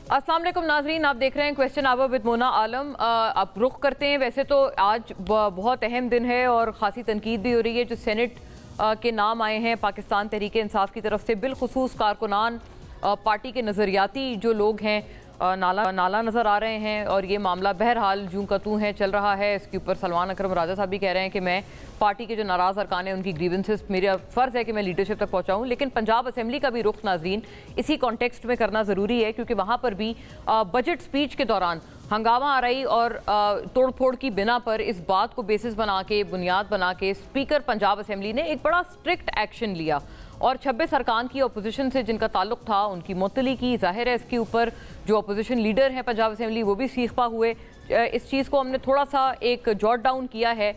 अस्सलाम वालेकुम नाजरीन, आप देख रहे हैं क्वेश्चन आवर विद मोना आलम। आप रुख करते हैं। वैसे तो आज बहुत अहम दिन है और ख़ासी तनकीद भी हो रही है जो सेनेट के नाम आए हैं पाकिस्तान तहरीक इंसाफ की तरफ से, बिलखुसूस कारकुनान पार्टी के नज़रियाती जो लोग हैं नाला नज़र आ रहे हैं और ये मामला बहरहाल जूं का तू है चल रहा है। इसके ऊपर सलमान अकरम राजा साहब भी कह रहे हैं कि मैं पार्टी के जो नाराज़ अरकान हैं उनकी ग्रीवेंसेस मेरा फ़र्ज़ है कि मैं लीडरशिप तक पहुँचाऊँ। लेकिन पंजाब असेंबली का भी रुख नाजरीन इसी कॉन्टेक्स्ट में करना ज़रूरी है क्योंकि वहाँ पर भी बजट स्पीच के दौरान हंगामा आ रही और तोड़ फोड़ की बिना पर इस बात को बेसिस बना के, बुनियाद बना के स्पीकर पंजाब असेंबली ने एक बड़ा स्ट्रिक्ट एक्शन लिया और 26 अरकान की अपोजिशन से जिनका ताल्लुक था उनकी मुअत्तली की। जाहिर है इसके ऊपर जो अपोजिशन लीडर हैं पंजाब असेंबली वो भी सीखपा हुए। इस चीज़ को हमने थोड़ा सा एक जॉट डाउन किया है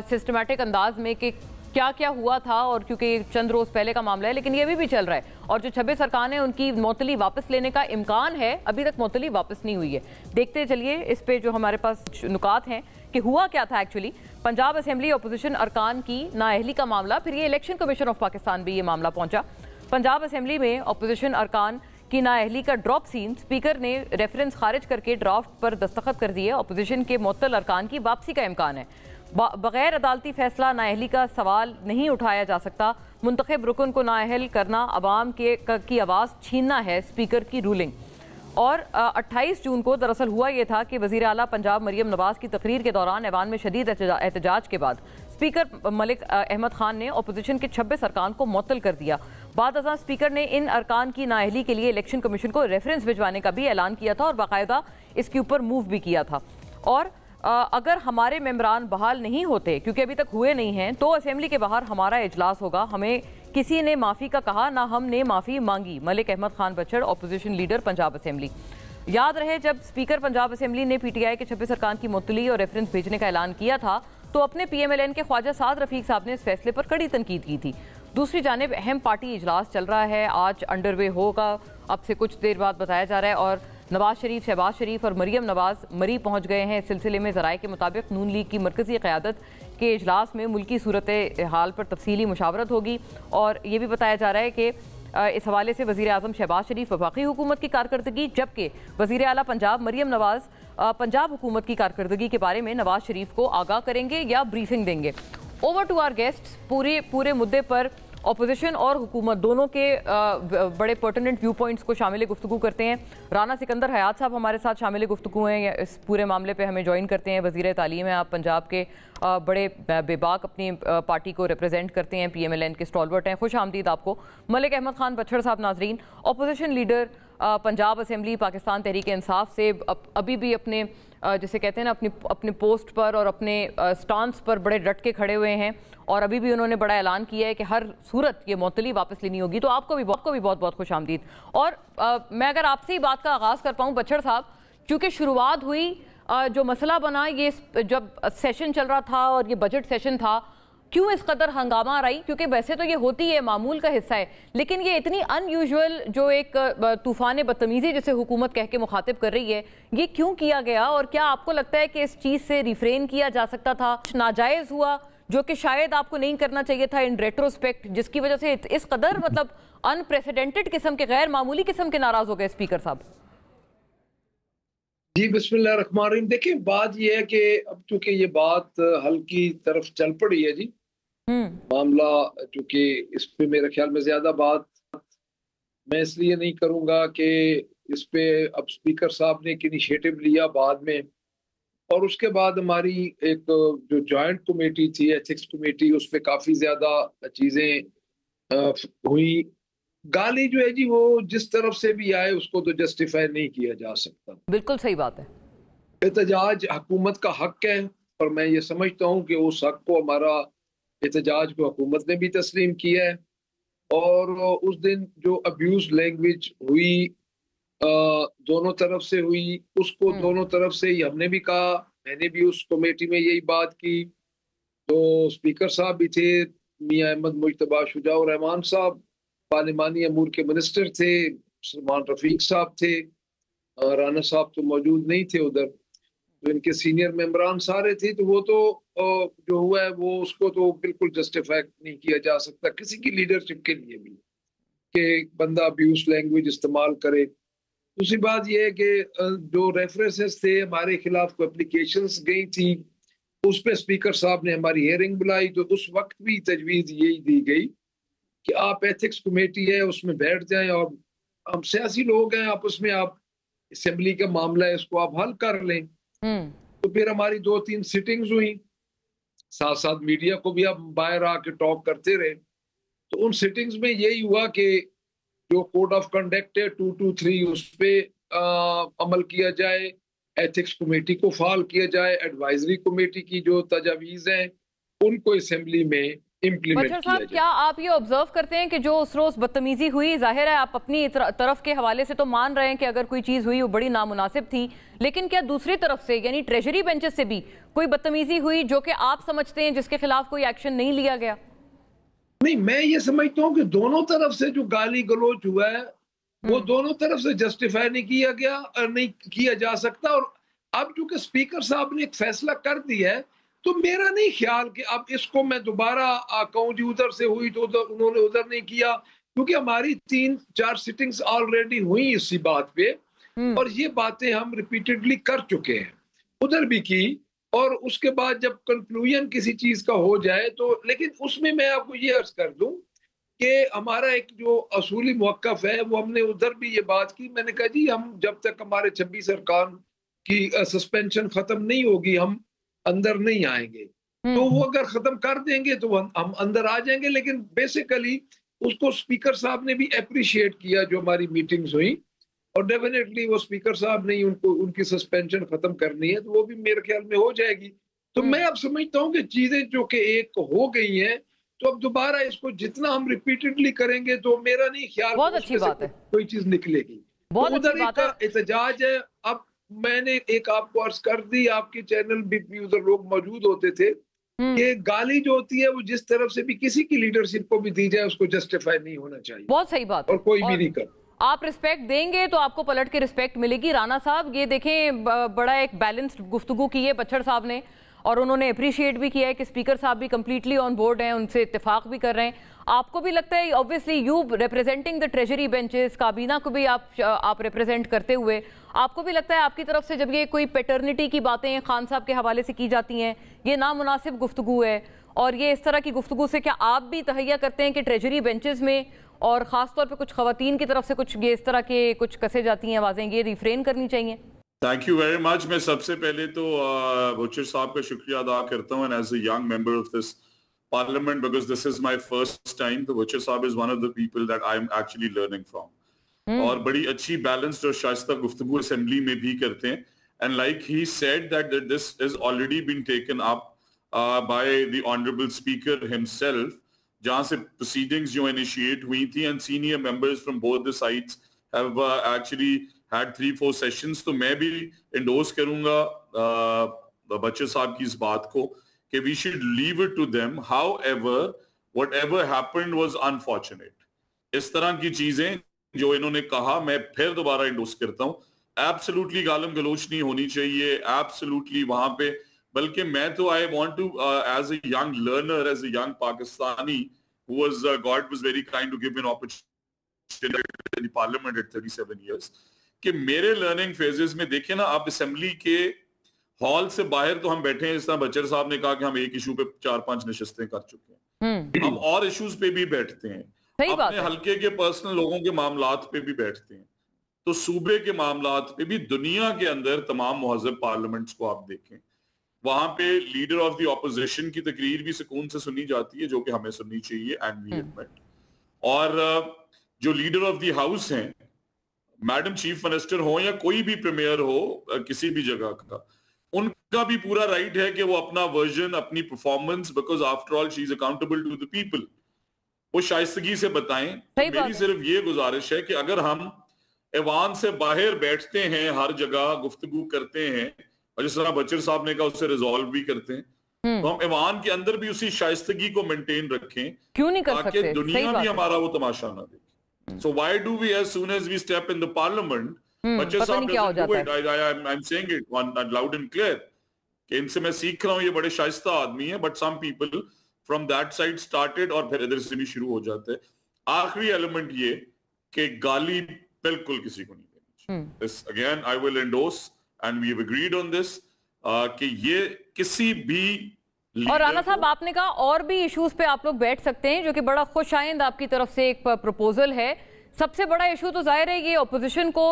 सिस्टमेटिक अंदाज में कि क्या क्या हुआ था, और क्योंकि चंद रोज़ पहले का मामला है लेकिन ये अभी भी चल रहा है और जो 26 अरकान हैं उनकी मुअत्तली वापस लेने का इम्कान है। अभी तक मुअत्तली वापस नहीं हुई है। देखते चलिए इस पे जो हमारे पास नुकात हैं कि हुआ क्या था एक्चुअली। पंजाब असेंबली अपोजिशन अरकान की नाअहली का मामला, फिर ये इलेक्शन कमीशन ऑफ पाकिस्तान भी ये मामला पहुंचा। पंजाब असेंबली में अपोजिशन अरकान की नाअहली का ड्रॉप सीन, स्पीकर ने रेफरेंस खारिज करके ड्राफ्ट पर दस्तखत कर दिए। अपोजिशन के मुअत्तल अरकान की वापसी का इम्कान है। बगैर अदालती फैसला नाअहली का सवाल नहीं उठाया जा सकता। मुंतखब रुकन को नाअहल करना अवाम की आवाज़ छीनना है, स्पीकर की रूलिंग। और 28 जून को दरअसल हुआ ये था कि वज़ीर आला पंजाब मरियम नवाज़ की तकरीर के दौरान ऐवान में शदीद एहतजाज के बाद स्पीकर मलिक अहमद खान ने अपोजिशन के 26 अरकान को मुअत्तल कर दिया। बाद अज़ां स्पीकर ने इन अरकान की नाअहली के लिए इलेक्शन कमीशन को रेफरेंस भिजवाने का भी ऐलान किया था और बाकायदा इसके ऊपर मूव भी किया था। और अगर हमारे मेंबरान बहाल नहीं होते, क्योंकि अभी तक हुए नहीं हैं, तो असेंबली के बाहर हमारा इजलास होगा। हमें किसी ने माफ़ी का कहा ना हमने माफ़ी मांगी। Malik Ahmad Khan Bachhar, opposition leader Punjab assembly. याद रहे जब स्पीकर पंजाब असेंबली ने पीटीआई के 26 अरकान की मुअत्तली और रेफरेंस भेजने का ऐलान किया था तो अपने पीएमएलएन के ख्वाजा साद रफीक साहब ने इस फैसले पर कड़ी तनकीद की थी। दूसरी जानिब अहम पार्टी इजलास चल रहा है, आज अंडरवे होगा, अब से कुछ देर बाद बताया जा रहा है। और नवाज शरीफ, शहबाज शरीफ और मरियम नवाज मरी पहुंच गए हैं। इस सिलसिले में ज़राए के मुताबिक नून लीग की मरकज़ी क़यादत के इजलास में मुल्की सूरत हाल पर तफसीली मुशावरत होगी। और ये भी बताया जा रहा है कि इस हवाले से वज़ीर आज़म शहबाज शरीफ वफाकी हुकूमत की कारकर्दगी, जबकि वज़ीर आला पंजाब मरियम नवाज़ पंजाब हुकूमत की कारकर्दगी के बारे में नवाज शरीफ को आगाह करेंगे या ब्रीफिंग देंगे। Over to our guests. पूरे मुद्दे पर अपोजिशन और हुकूमत दोनों के बड़े पर्टिनेंट व्यू पॉइंट्स को शामिल गुफ्तगू करते हैं। राना सिकंदर हयात साहब हमारे साथ शामिल गुफ्तगू हैं, इस पूरे मामले पे हमें ज्वाइन करते हैं। वज़ीर तालीम है आप, पंजाब के बड़े बेबाक अपनी पार्टी को रिप्रेजेंट करते हैं, पीएमएलएन के स्टॉलवर्ट हैं। खुश आमदीद आपको। मलिक अहमद खान बच्चड़ साहब नाजरीन, opposition leader Punjab assembly Pakistan Tehreek Insaf से अभी भी अपने जिसे कहते हैं ना अपने पोस्ट पर और अपने स्टांस पर बड़े डट के खड़े हुए हैं और अभी भी उन्होंने बड़ा ऐलान किया है कि हर सूरत ये मुअत्तली वापस लेनी होगी। तो आपको भी बहुत बहुत खुश आमदीद। और मैं अगर आपसे ही बात का आगाज़ कर पाऊँ बच्चड़ साहब, क्योंकि शुरुआत हुई जो मसला बना ये जब सेशन चल रहा था और ये बजट सेशन था, क्यों इस कदर हंगामा रही? क्योंकि वैसे तो ये होती है, मामूल का हिस्सा है, लेकिन ये इतनी अनयूजुअल जो एक तूफ़ान बदतमीज़ी जिसे हुकूमत कह के मुखातिब कर रही है, ये क्यों किया गया? और क्या आपको लगता है कि इस चीज़ से रिफ्रेन किया जा सकता था? नाजायज़ हुआ जो कि शायद आपको नहीं करना चाहिए था इन रेट्रोस्पेक्ट, जिसकी वजह से इस कदर मतलब अनप्रेसिडेंटेड किस्म के, गैर मामूली किस्म के नाराज़ हो गए स्पीकर साहब? जी बिस्मिल्लाहिर्रहमानिर्रहीम। देखिए बात यह है कि अब चूंकि ये बात हल की तरफ चल पड़ी है जी, मामला चूंकि इस पे मेरे ख्याल में ज्यादा बात मैं इसलिए नहीं करूंगा कि इस पे अब स्पीकर साहब ने एक इनिशिएटिव लिया बाद में, और उसके बाद हमारी एक जो जॉइंट कमेटी थी, एथिक्स कमेटी, उस पर काफी ज्यादा चीजें हुई। गाली जो है जी वो जिस तरफ से भी आए उसको तो जस्टिफाई नहीं किया जा सकता। बिल्कुल सही बात है। एहतजाज हुकूमत का हक है और मैं ये समझता हूँ कि उस हक को, हमारा एहतजाज को हुकूमत ने भी तस्लीम किया है। और उस दिन जो अब्यूज लैंग्वेज हुई दोनों तरफ से हुई, उसको दोनों तरफ से ही हमने भी कहा। मैंने भी उस कमेटी में यही बात की। तो स्पीकर साहब भी थे, मियां अहमद मुजतबा शुजाउर रहमान साहब पार्लिमानी अमूर के मिनिस्टर थे, सलमान रफीक साहब थे, राना साहब तो मौजूद नहीं थे उधर, तो इनके सीनियर मेंबरान सारे थे। तो वो तो जो हुआ है वो उसको तो बिल्कुल जस्टिफाई नहीं किया जा सकता किसी की लीडरशिप के लिए भी कि बंदा अब्यूज लैंग्वेज इस्तेमाल करे। दूसरी बात यह है कि जो रेफरेंसेस थे हमारे खिलाफ को एप्लीकेशंस गई थी, उस पे स्पीकर साहब ने हमारी हियरिंग बुलाई, तो उस वक्त भी तजवीज़ यही दी गई कि आप एथिक्स कमेटी है उसमें बैठ जाएं और हम सियासी लोग हैं, आपस में आप असेंबली का मामला है इसको आप हल कर लें। तो फिर हमारी 2-3 सिटिंग्स हुई, साथ साथ मीडिया को भी आप बाहर आके टॉक करते रहे। तो उन सिटिंग्स में यही हुआ कि जो कोड ऑफ कंडक्ट है 223 उस पे अमल किया जाए, एथिक्स कमेटी को फाल किया जाए, एडवाइजरी कमेटी की जो तजावीज़ हैं उनको असेंबली में इम्प्लीमेंट बचर किया साहब, जाए। क्या आप ये ऑब्जर्व करते हैं कि जो उस रोज बदतमीजी हुई, जाहिर है आप अपनी तरफ के हवाले से तो मान रहे हैं कि अगर कोई चीज हुई वो बड़ी नामुनासिब थी, लेकिन क्या दूसरी तरफ से यानी ट्रेजरी बेंचेस से भी कोई बदतमीजी हुई जो कि आप समझते हैं जिसके खिलाफ कोई एक्शन नहीं लिया गया? नहीं, मैं ये समझता हूँ कि दोनों तरफ से जो गाली गलौज हुआ है वो दोनों तरफ से जस्टिफाई नहीं किया गया और नहीं किया जा सकता। और अब चूंकि स्पीकर साहब ने एक फैसला कर दिया है, तो मेरा नहीं ख्याल कि अब इसको मैं दोबारा कहूँ जी उधर से हुई तो उधर उन्होंने उधर नहीं किया, क्योंकि हमारी 3-4 सिटिंग्स ऑलरेडी हुई इसी बात पे और ये बातें हम रिपीटेडली कर चुके हैं, उधर भी की। और उसके बाद जब कंक्लूजन किसी चीज का हो जाए तो, लेकिन उसमें मैं आपको ये अर्ज कर दूं कि हमारा एक जो असूली मौक़िफ़ है वो हमने उधर भी ये बात की, मैंने कहा जी हम जब तक हमारे 26 अरकान की सस्पेंशन खत्म नहीं होगी हम अंदर नहीं आएंगे। तो वो अगर खत्म कर देंगे तो हम अंदर आ जाएंगे। लेकिन बेसिकली उसको स्पीकर साहब ने भी अप्रिशिएट किया जो हमारी मीटिंग्स हुई, और डेफिनेटली वो स्पीकर साहब ने उनको उनकी सस्पेंशन खत्म करनी है तो वो भी मेरे ख्याल में हो जाएगी। तो मैं अब समझता हूँ कि चीजें जो कि एक हो गई हैं, तो अब दोबारा इसको जितना हम रिपीटेडली करेंगे तो मेरा नहीं ख्याल बहुत अच्छी बात है, कोई चीज निकलेगी। बहुत तो अच्छी उधर बात है। एक एहतजाज है। अब मैंने एक आपको अर्ज कर दी, आपके चैनल भी उधर लोग मौजूद होते थे, कि गाली जो होती है वो जिस तरफ से भी किसी की लीडरशिप को भी दी जाए उसको जस्टिफाई नहीं होना चाहिए, बहुत सही बात है, और कोई भी नहीं कर। आप रिस्पेक्ट देंगे तो आपको पलट के रिस्पेक्ट मिलेगी। राना साहब, ये देखें बड़ा एक बैलेंस्ड गुफ्तगू की है बच्छड़ साहब ने, और उन्होंने अप्रिशिएट भी किया है कि स्पीकर साहब भी कंप्लीटली ऑन बोर्ड हैं, उनसे इत्तेफाक भी कर रहे हैं। आपको भी लगता है, obviously you representing the treasury benches, काबीना को भी आप रिप्रेजेंट करते हुए, आपको भी लगता है आपकी तरफ से जब ये कोई पैटर्निटी की बातें खान साहब के हवाले से की जाती हैं, ये नामुनासिब गुफ्तगू है, और ये इस तरह की गुफ्तगू से क्या आप भी तहैया करते हैं कि ट्रेजरी बेंचेस में और ख़ासतौर पे कुछ ख़वातीन की तरफ से कुछ ये इस तरह के कुछ कसे जाती हैं आवाज़ें, ये रिफ्रेन करनी चाहिए? Thank you very much. मैं सबसे पहले तो बच्चर साहब का शुक्रिया अदा करता हूँ, and as a young member of this parliament, because this is my first time, तो Bachar sahab is one of the people that I am actually learning from, और बड़ी अच्छी बैलेंस्ड और शाइस्ता गुफ्तगू असेंबली में भी करते हैं। And like he said that this is already been taken up by the honourable speaker himself, जहां से प्रोसीडिंग्स जो इनिशिएट हुई थी, and senior members from both the sides have actually had 3-4 sessions. तो मैं भी इंडोर्स करूंगा बच्चर साहब की इस बात को कि we should leave it to them. However whatever happened was unfortunate. इस तरह की चीजें जो इन्होंने कहा, मैं फिर दोबारा इंडोर्स करता हूं, एब्सोल्युटली गालम गलोच नहीं होनी चाहिए, एब्सोल्युटली वहां पे। बल्कि मैं तो I want to as a young learner, as a young Pakistani who was God was very kind to give me an opportunity in the parliament at 37 years, कि मेरे लर्निंग फेजेस में देखें ना आप, असेंबली के हॉल से बाहर तो हम बैठे हैं, जिस तरह बच्चर साहब ने कहा कि हम एक इशू पे 4-5 नशिस्तें कर चुके हैं, हम और इश्यूज पे भी बैठते हैं, अपने हल्के के पर्सनल लोगों के मामलात पे भी बैठते हैं, तो सूबे के मामलात पे भी। दुनिया के अंदर तमाम मुहज़्ज़ब पार्लियामेंट्स को आप देखें, वहां पे लीडर ऑफ द ऑपोजिशन की तकरीर भी सुकून से सुनी जाती है, जो कि हमें सुननी चाहिए, एंड वी एडमिट। और जो लीडर ऑफ द हाउस हैं, मैडम चीफ मिनिस्टर हो या कोई भी प्रीमियर हो किसी भी जगह का, उनका भी पूरा राइट है कि वो अपना वर्जन, अपनी performance, because after all she is accountable to the people, वो शाइस्तगी से बताएं। तो मेरी सिर्फ ये गुजारिश है कि अगर हम ऐवान से बाहर बैठते हैं, हर जगह गुफ्तगू करते हैं, और जिस तरह बच्चर साहब ने कहा उसे रिजॉल्व भी करते हैं, तो हम ऐवान के अंदर भी उसी शाइस्तगी को मेंटेन रखें, क्यों नहीं कर सकते? ताकि दुनिया भी हमारा वो तमाशा ना देखे। So why do we, as soon as we step in the parliament, बच्चर साहब doesn't do it, I'm saying it loud and clear, कि इनसे मैं सीख रहा हूँ, ये बड़े शाइस्ता आदमी है, but some people from that side started और फिर इधर से भी शुरू हो जाते हैं। आखिरी एलिमेंट ये कि गाली बिल्कुल किसी को नहीं देनी This again I will endorse and we have agreed on this کہ یہ کسی بھی اور رانا صاحب آپ نے کہا اور بھی ایشوز پہ آپ لوگ بیٹھ سکتے ہیں جو کہ بڑا خوش آئند آپ کی طرف سے ایک پروپوزل ہے. سب سے بڑا ایشو تو ظاہر ہے یہ اپوزیشن کو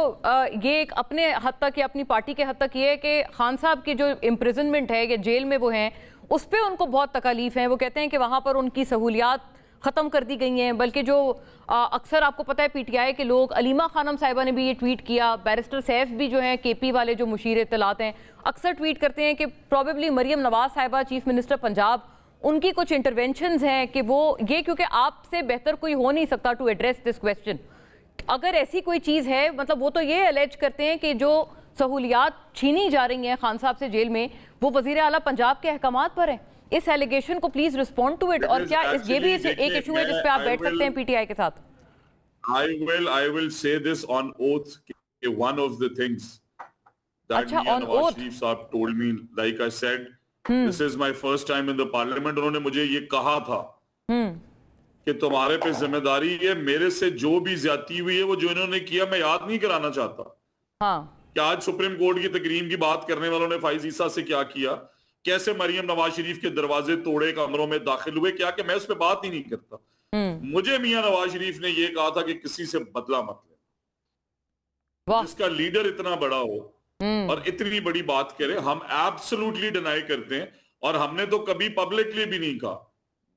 یہ ایک اپنے حد تک یا اپنی پارٹی کے حد تک یہ ہے کہ خان صاحب کی جو امپریزنمنٹ ہے کہ جیل میں وہ ہیں اس پہ ان کو بہت تکالیف ہیں. وہ کہتے ہیں کہ وہاں پر ان کی سہولیات ختم کر دی گئی ہیں, بلکہ جو اکثر آپ کو پتہ ہے پی ٹی آئی کے لوگ, علیمہ خانم صاحبہ نے بھی یہ ٹویٹ کیا, بیرسٹر سیف بھی جو ہیں کے پی والے جو مشیر اطلاعات ہیں اکثر ٹویٹ کرتے ہیں کہ پروبیبلی مریم نواز صاحبہ چیف منسٹر پنجاب ان کی کچھ انٹرونشنز ہیں کہ وہ یہ کیونکہ آپ سے بہتر کوئی ہو نہیں سکتا ٹو ایڈریس دس کویسچن. اگر ایسی کوئی چیز ہے مطلب وہ تو یہ الیج کرتے ہیں کہ جو سہولیات چھینی جا رہی ہیں خان صاحب سے جیل میں وہ وزیر اعلیٰ پنجاب کے احکامات پر ہیں. اس ایلیگیشن کو پلیز رسپونڈ ٹو اٹ. اور کیا یہ بھی ایک ایشو ہے جس پہ آپ بیٹھ سکتے ہیں پی ٹی آئی کے ساتھ؟ I will say this on oath. One of the things that Nawaz Sharif صاحب told me, like I said, this is my first time in the parliament. انہوں نے مجھے یہ کہا تھا کہ تمہارے پہ ذمہ داری ہے, میرے سے جو بھی زیادتی ہوئی ہے وہ جو انہوں نے کیا میں یاد نہیں کرانا چاہتا. کہ آج سپریم کورٹ کی تقریم کی بات کرنے والوں نے فائز عیسیٰ سے کیا کیا, کیسے مریم نواز شریف کے دروازے توڑے کمروں میں داخل ہوئے, کیا کہ میں اس پہ بات ہی نہیں کرتا. مجھے میاں نواز شریف نے یہ کہا تھا کہ کسی سے بدلہ مت لے. جس کا لیڈر اتنا بڑا ہو اور اتنی بڑی بات کرے, ہم ایبسلوٹلی ڈینائی کرتے ہیں اور ہم نے تو کبھی پبلکلی بھی نہیں کہا.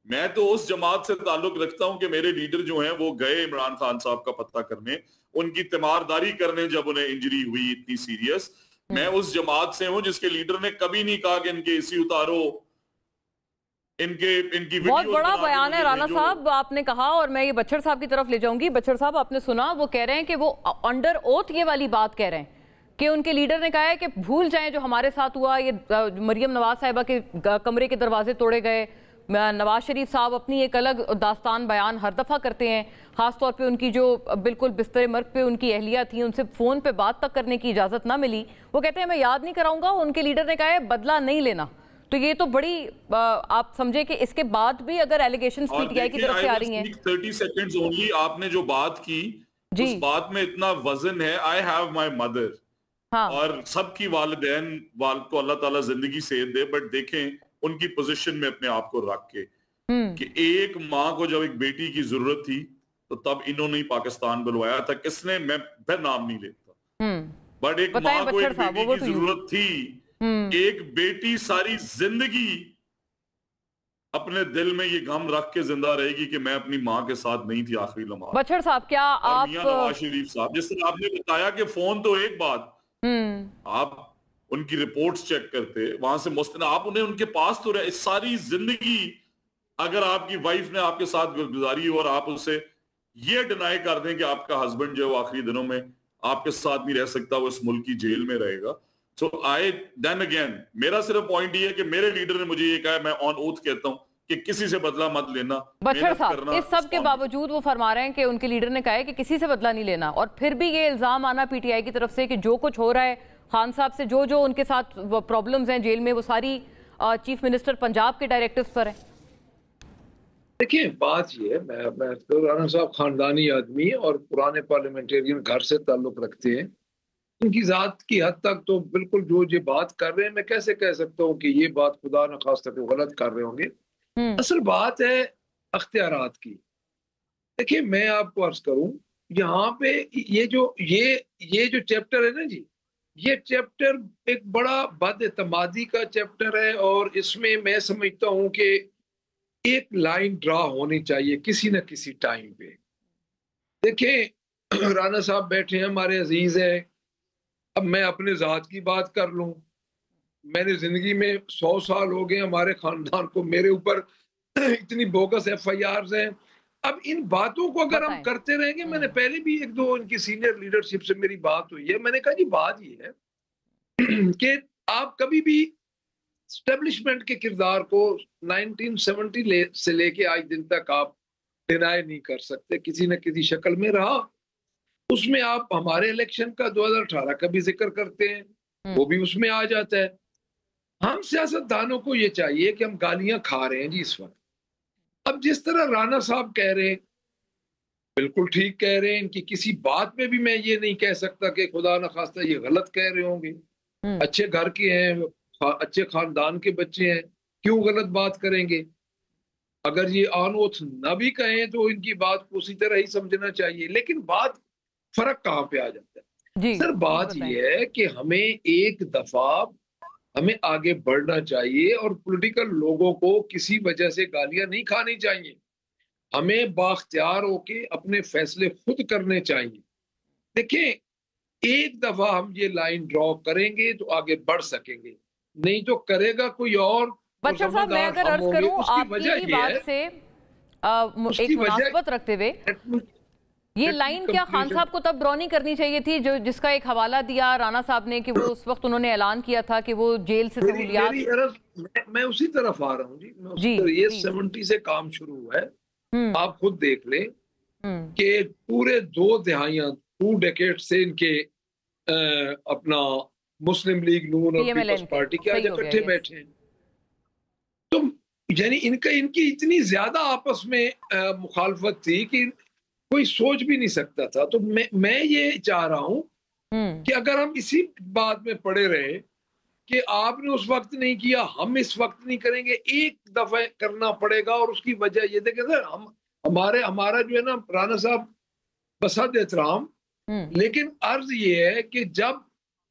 میں تو اس جماعت سے تعلق رکھتا ہوں کہ میرے لیڈر جو ہیں وہ گئے عمران خان صاحب کا پتہ کرنے, ان کی تیمارداری کرنے جب انہیں انجری ہوئی اتنی سیریس. میں اس جماعت سے ہوں جس کے لیڈر نے کبھی نہیں کہا کہ ان کے اسی اتارو, ان کی بہت بڑا بیان ہے رانا صاحب آپ نے کہا. اور میں یہ بچڑ صاحب کی طرف لے جاؤں گی. بچڑ صاحب آپ نے سنا, وہ کہہ رہے ہیں کہ وہ انڈر اوتھ یہ والی بات کہہ رہے ہیں کہ ان کے لیڈر نے کہا ہے کہ بھول جائیں جو ہمارے ساتھ ہوا, یہ مریم نواز صاحبہ کے کمرے کے دروازے توڑے گئے. نواز شریف صاحب اپنی ایک الگ داستان بیان ہر دفعہ کرتے ہیں, خاص طور پہ ان کی جو بالکل بستر مرگ پہ ان کی اہلیہ تھیں, ان سے فون پہ بات تک کرنے کی اجازت نہ ملی. وہ کہتے ہیں میں یاد نہیں کراؤں گا. ان کے لیڈر نے کہا ہے بدلہ نہیں لینا. تو یہ تو بڑی آپ سمجھے کہ اس کے بعد بھی اگر ایلیگیشنز پی ٹی آئی کی طرف سے آ رہی ہیں. 30 سیکنڈز اونلی. آپ نے جو بات کی اس بات میں اتنا وزن ہے. I have my mother اور سب کی والدین کو اللہ تعالیٰ زندگی صحت دے, بٹ دیکھیں ان کی پوزیشن میں اپنے آپ کو رکھ کے کہ ایک ماں کو جب ایک بیٹی کی ضرورت تھی تو تب انہوں نے پاکستان بلوایا تھا. کس نے, میں پھر نام نہیں لیتا, بٹ ایک ماں کو ایک بیٹی کی ضرورت تھی. ایک بیٹی ساری زندگی اپنے دل میں یہ غم رکھ کے زندہ رہے گی کہ میں اپنی ماں کے ساتھ نہیں تھی آخری لمحہ. بچڑ صاحب کیا آپ میاں نواز شریف صاحب جس طرح آپ نے بتایا کہ فون تو ایک بات, آپ ان کی رپورٹس چیک کرتے وہاں سے مستند, آپ انہیں ان کے پاس تو رہے ساری زندگی. اگر آپ کی وائف نے آپ کے ساتھ گزاری ہو اور آپ اس سے یہ ڈینائی کر دیں کہ آپ کا ہسبینڈ جو ہے آخری دنوں میں آپ کے ساتھ نہیں رہ سکتا, وہ اس ملک کی جیل میں رہے گا. سو دین اگین میرا صرف پوائنٹ یہ ہے کہ میرے لیڈر نے مجھے یہ کہا ہے, میں آن اوتھ کہتا ہوں کہ کسی سے بدلہ مت لینا. بچڑ صاحب اس سب کے باوجود وہ فرما رہے ہیں کہ ان کے لیڈر نے کہا ہے کہ کسی سے بدلہ نہیں لینا, اور پھر بھی یہ الزام آنا پی ٹی آئی کی طرف سے کہ جو کچھ ہو رہا ہے خان صاحب سے, جو ان کے ساتھ پرابلمز ہیں جیل میں, وہ ساری چیف منسٹر پنجاب کے ڈائریکٹرز پر ہیں. دیکھیں بات یہ ہے, میں رانا صاحب خاندانی آدمی اور پرانے پارلیمنٹیرین گھر سے تعلق رکھتے ہیں. ان کی ذات کی حد تک تو بالکل جو یہ بات کر رہے ہیں, میں کیسے کہہ سکتا ہوں کہ یہ بات خدا نخواستہ کہ غلط کر رہے ہوں گے. اصل بات ہے اختیارات کی. دیکھیں میں آپ کو عرض کروں, یہاں پہ یہ جو چیپٹر ہے نا جی, یہ چیپٹر ایک بڑا بد اعتمادی کا چیپٹر ہے, اور اس میں میں سمجھتا ہوں کہ ایک لائن ڈرا ہونی چاہیے کسی نہ کسی ٹائم پہ. دیکھیں رانا صاحب بیٹھے ہیں, ہمارے عزیز ہیں. اب میں اپنے ذات کی بات کر لوں, میں نے زندگی میں 100 سال ہو گئے ہمارے خاندان کو, میرے اوپر اتنی بوگس ایف آئی آرز ہیں. اب ان باتوں کو اگر ہم کرتے رہیں گے, میں نے پہلے بھی ایک دو ان کی سینئر لیڈرشپ سے میری بات ہوئی ہے, میں نے کہا جی بات یہ ہے کہ آپ کبھی بھی اسٹیبلشمنٹ کے کردار کو 1970 سے لے کے آج دن تک آپ ڈینائی نہیں کر سکتے, کسی نہ کسی شکل میں رہا. اس میں آپ ہمارے الیکشن کا 2018 کا بھی ذکر کرتے ہیں, وہ بھی اس میں آ جاتا ہے. ہم سیاست دانوں کو یہ چاہیے کہ ہم گالیاں کھا رہے ہیں جی اس وقت. اب جس طرح رانا صاحب کہہ رہے ہیں बिल्कुल ठीक कह रहे हैं, इनकी किसी बात में भी मैं ये नहीं कह सकता कि खुदा न खास्ता ये गलत कह रहे होंगे। अच्छे घर के हैं, अच्छे खानदान के बच्चे हैं, क्यों गलत बात करेंगे? अगर ये ऑन ओथ न भी कहें तो इनकी बात को उसी तरह ही समझना चाहिए। लेकिन बात फर्क कहाँ पे आ जाता है जी सर? बात ये है कि हमें एक दफा हमें आगे बढ़ना चाहिए और पॉलिटिकल लोगों को किसी वजह से गालियां नहीं खानी चाहिए। हमें बाख्तियार होके अपने फैसले खुद करने चाहिए। देखिए, एक दफा हम ये लाइन ड्रॉ करेंगे तो आगे बढ़ सकेंगे, नहीं तो करेगा कोई और। बच्चर साहब, मैं अगर अर्ज करूं आपकी ही बात से एक मुनासबत रखते हुए, ये लाइन क्या खान साहब को तब ड्रॉ नहीं करनी चाहिए थी जो जिसका एक हवाला दिया राणा साहब ने कि वो उस वक्त उन्होंने ऐलान किया था कि वो जेल से सहूलियात। मैं उसी तरफ आ रहा हूँ जी, ये 70 से काम शुरू हुआ है। आप खुद देख लें कि पूरे 2 दहाइयां 2 डेकेड से इनके अपना मुस्लिम लीग नून और पीपल्स पार्टी के आज इकट्ठे बैठे हैं। तो यानी इनकी इतनी ज्यादा आपस में मुखालफत थी कि कोई सोच भी नहीं सकता था। तो मैं ये चाह रहा हूं कि अगर हम इसी बात में पड़े रहे कि आपने उस वक्त नहीं किया, हम इस वक्त नहीं करेंगे, एक दफा करना पड़ेगा। और उसकी वजह ये देखें सर, हमारा जो है ना राणा साहब बसद एहतराम, लेकिन अर्ज ये है कि जब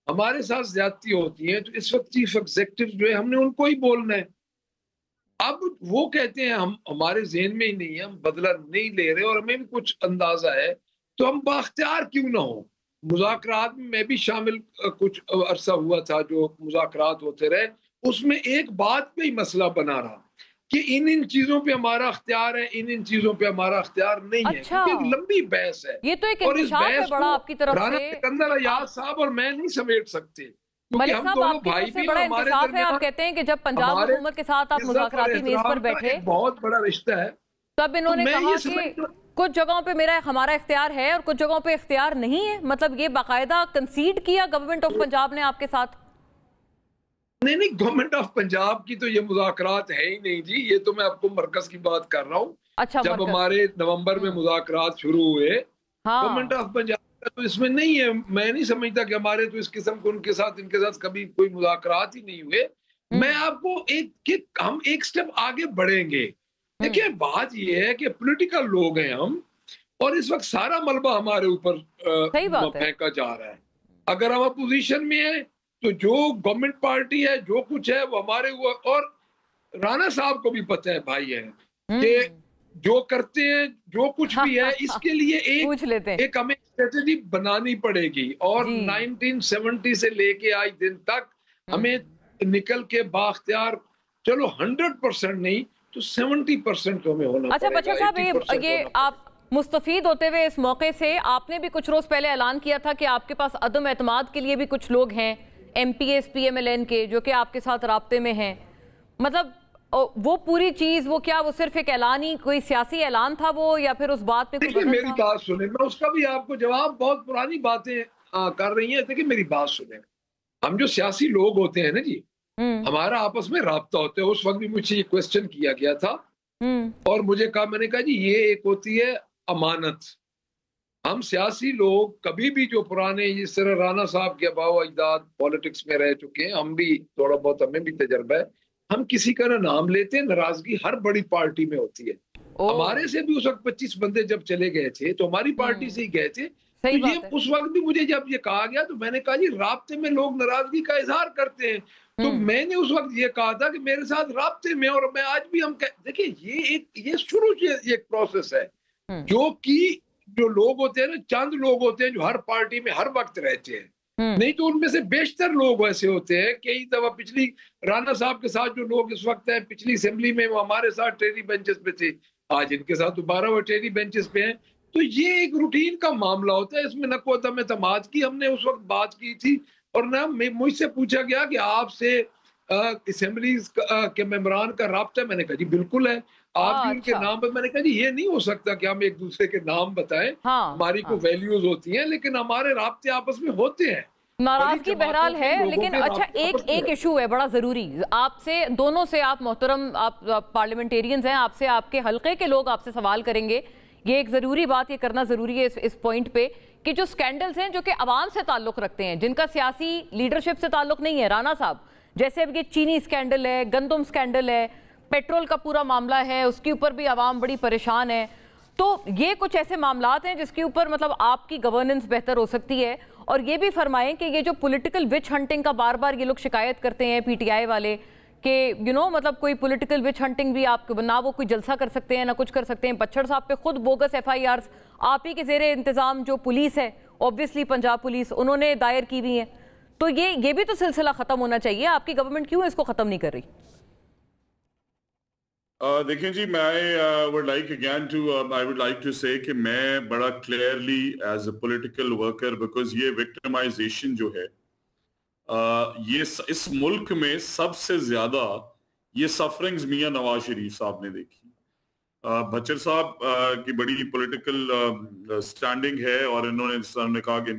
हमारे साथ ज्यादती होती है तो इस वक्त चीफ एग्जीक्यूटिव जो है हमने उनको ही बोलना है। अब वो कहते हैं हम हमारे ज़हन में ही नहीं है, हम बदला नहीं ले रहे और हमें भी कुछ अंदाजा है, तो हम बाख्तियार क्यों ना हो? मुज़ाकरात में मैं भी शामिल कुछ अरसा हुआ था, जो मुज़ाकरात होते रहे, उसमें एक बात पे ही मसला बना रहा कि इन चीजों पे हमारा अख्तियार है, इन चीजों पे हमारा अख्तियार नहीं है। क्योंकि एक लंबी बहस है, ये तो एक इंकशाफ है बड़ा आपकी तरफ से। सिकंदर अयाज साहब और मैं नहीं समेट सकते। मलिक साहब, आपकी तरफ से बड़ा इंकशाफ है। आप कहते हैं कि जब पंजाब हुकूमत के साथ आप मुज़ाकराती मेज पर बैठे, बहुत बड़ा रिश्ता है, तब इन्होंने कहा कि कुछ जगहों पे हमारा इख्तियार है और कुछ जगहों पे इख्तियार नहीं है। मतलब ये बाकायदा कंसीड किया गवर्नमेंट ऑफ पंजाब ने आपके साथ? नहीं, गवर्नमेंट ऑफ पंजाब की तो ये मुज़ाकरात है ही नहीं जी, ये तो मैं आपको मरकज की बात कर रहा हूँ। अच्छा, जब हमारे नवंबर में मुज़ाकरात शुरू हुए, गवर्नमेंट ऑफ पंजाब तो इसमें नहीं है। मैं नहीं समझता कि हमारे तो इस किस्म को इनके साथ कभी कोई मुज़ाकरात ही नहीं हुए। मैं आपको हम एक स्टेप आगे बढ़ेंगे। देखिए, बात ये है कि पॉलिटिकल लोग हैं हम, और इस वक्त सारा मलबा हमारे ऊपर फेंका जा रहा है। अगर हम अपोजिशन में है तो जो गवर्नमेंट पार्टी है, जो कुछ है वो हमारे ऊपर, और राणा साहब को भी पता है भाई है कि जो करते हैं जो कुछ भी है, इसके लिए एक हमें स्ट्रेटेजी बनानी पड़ेगी। और 1970 से लेके आज दिन तक हमें निकल के बाख्तियार, चलो 100% नहीं तो 70% तो हमें होना। अच्छा बच्चर साहब, ये आप मुस्तफीद होते हुए इस मौके से, आपने भी कुछ रोज पहले ऐलान किया था कि आपके पास अदम एतमाद के लिए भी कुछ लोग हैं MPS PMLN के, जो कि आपके साथ राब्ते में हैं। मतलब वो पूरी चीज, वो क्या, वो सिर्फ एक ऐलान ही, कोई सियासी ऐलान था वो, या फिर उस बात में देखिए मेरी बात सुने, मैं उसका भी आपको जवाब, बहुत पुरानी बातें कर रही हैं। देखिए मेरी बात सुने, हम जो सियासी लोग होते हैं ना जी, हमारा आपस में राब्ता होता है। उस वक्त भी मुझे ये क्वेश्चन किया गया था और मुझे कहा, मैंने कहा जी ये एक होती है अमानत। हम सियासी लोग कभी भी, जो पुराने जिस तरह राणा साहब के अबाव अजदाद पॉलिटिक्स में रह चुके हैं, हम भी थोड़ा बहुत, हमें भी तजर्बा है, हम किसी का नाम लेते हैं, नाराजगी हर बड़ी पार्टी में होती है। हमारे से भी उस वक्त 25 बंदे जब चले गए थे तो हमारी पार्टी से ही गए थे। तो ये उस वक्त भी मुझे जब ये कहा गया तो मैंने कहा जी राब्ते में लोग नाराजगी का इजहार करते हैं। तो मैंने उस वक्त ये कहा था कि मेरे साथ राब्ते में, और मैं आज भी, हम देखिए ये शुरू से एक प्रोसेस है, जो कि जो लोग होते हैं ना, चंद लोग होते हैं जो हर पार्टी में हर वक्त रहते हैं, नहीं तो उनमें से बेशतर लोग ऐसे होते हैं। कई दफा पिछली राणा साहब के साथ जो लोग इस वक्त हैं, पिछली असेंबली में वो हमारे साथ ट्रेनी बेंचेस पे थे, आज इनके साथ दोबारा वो ट्रेनी बेंचेस पे हैं। तो ये एक रूटीन का मामला होता है, इसमें नको अदम एतमाद की हमने उस वक्त बात की थी। और ना मुझसे पूछा गया कि आपसे असेंबलीज के मेंबरान का राब्ता, मैंने कहा जी बिल्कुल है। आप भी उनके नाम पर, मैंने कहा जी ये नहीं हो सकता कि हम एक दूसरे के नाम बताएं, हमारी को वैल्यूज होती हैं, लेकिन हमारे राब्ते आपस में होते हैं। नाराजगी बहरहाल है, लेकिन अच्छा एक इशू है बड़ा जरूरी आपसे, दोनों से, आप मोहतरम, आप पार्लियामेंटेरियंस हैं, आपसे, आपके हलके के लोग आपसे सवाल करेंगे। ये एक ज़रूरी बात ये करना ज़रूरी है इस पॉइंट पे कि जो स्कैंडल्स हैं जो कि आवाम से ताल्लुक़ रखते हैं, जिनका सियासी लीडरशिप से ताल्लुक़ नहीं है, राना साहब, जैसे अब ये चीनी स्कैंडल है, गंदम स्कैंडल है, पेट्रोल का पूरा मामला है, उसके ऊपर भी आवाम बड़ी परेशान है। तो ये कुछ ऐसे मामलात हैं जिसके ऊपर मतलब आपकी गवर्नेंस बेहतर हो सकती है। और ये भी फरमाएं कि ये जो पॉलिटिकल विच हंटिंग का बार बार ये लोग शिकायत करते हैं पीटीआई वाले कि मतलब कोई पॉलिटिकल विच हंटिंग भी आप ना वो कोई जलसा कर सकते हैं ना कुछ कर सकते हैं। बच्चर साहब पे खुद बोगस FIRs आप ही के ज़ेरे इंतज़ाम जो पुलिस है, ऑब्वियसली पंजाब पुलिस, उन्होंने दायर की हुई है। तो ये भी तो सिलसिला ख़त्म होना चाहिए। आपकी गवर्नमेंट क्यों इसको ख़त्म नहीं कर रही? देखें जी, मैं वुड लाइक टू से कि मैं बड़ा clearly as a political worker, because ये विक्टिमाइजेशन जो है ये इस मुल्क में सबसे ज्यादा ये सफरिंग्स मियां नवाज शरीफ साहब ने देखी। बच्चर साहब की बड़ी पॉलिटिकल स्टैंडिंग है और इन्होंने कहा कि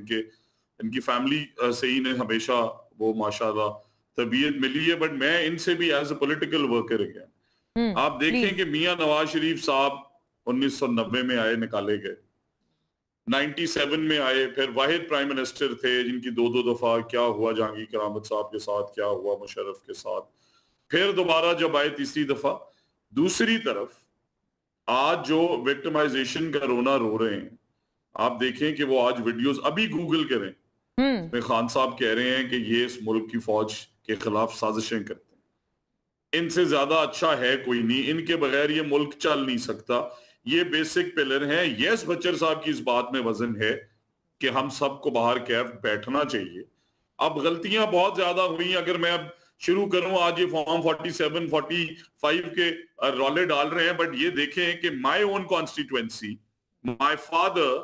इनकी फैमिली से ही ने हमेशा वो माशाल्लाह तबीयत मिली है, बट मैं इनसे भी एज अ पॉलिटिकल वर्कर गया। आप देखें कि मियां नवाज शरीफ साहब 1990 में आए, निकाले गए, 97 में आए, फिर वाहिद प्राइम मिनिस्टर थे जिनकी दो दफा क्या हुआ जहांगीर करामत साहब के साथ, क्या हुआ मुशर्रफ के साथ, फिर दोबारा जब आए तीसरी दफा। दूसरी तरफ आज जो विक्टिमाइजेशन का रोना रो रहे हैं, आप देखें कि वो आज वीडियोस अभी गूगल करें, में खान साहब कह रहे हैं कि ये इस मुल्क की फौज के खिलाफ साजिशें करते हैं। इनसे ज्यादा अच्छा है कोई नहीं, इनके बगैर ये मुल्क चल नहीं सकता। ये बेसिक पिलर हैं। यस, बच्चर साहब की इस बात में वजन है कि हम सबको बाहर कैफ बैठना चाहिए। अब गलतियां बहुत ज्यादा हुई। अगर मैं अब शुरू करूं, आज ये फॉर्म 47, 45 के रौले डाल रहे हैं, बट ये देखें कि my own constituency, my father,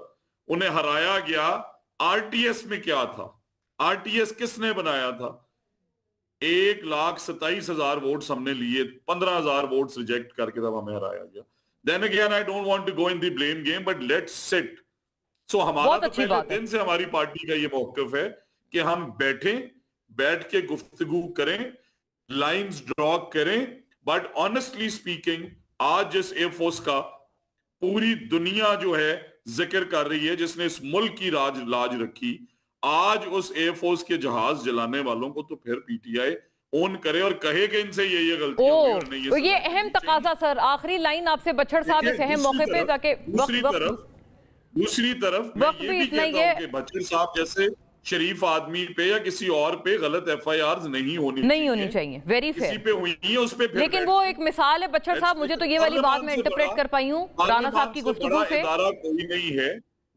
उन्हें हराया गया। RTS में क्या था? RTS किसने बनाया था? 1,27,000 वोट्स हमने लिए, 15,000 वोट्स रिजेक्ट करके तब हमें हराया गया। Then again, I don't want to go in the blame game, but let's sit. So हमारा तो पहले दिन से हमारी पार्टी का ये मौक़िफ़ है कि हम बैठ के गुफ्तगू करें, लाइंस ड्रॉ करें, बट ऑनेस्टली स्पीकिंग आज जिस एयरफोर्स का पूरी दुनिया जो है जिक्र कर रही है, जिसने इस मुल्क की लाज रखी, आज उस एयरफोर्स के जहाज जलाने वालों को तो फिर पीटीआई ओन करे और कहे कि इनसे ये गलती हुई। तो ये अहम तकाजा सर, आखिरी लाइन आपसे बच्चर साहब इस अहम मौके पे ताकि दूसरी तरफ मैं ये भी कहता हूं कि बच्चर साहब जैसे शरीफ आदमी पे या किसी और पे गलत FIRs नहीं होनी चाहिए। Very fair. किसी पे हुई है उस पे, लेकिन वो एक मिसाल है बच्चर साहब, मुझे तो ये वाली बात मैं इंटरप्रेट कर पाई हूँ राणा साहब की गुफ्तगू से। कोई नहीं है,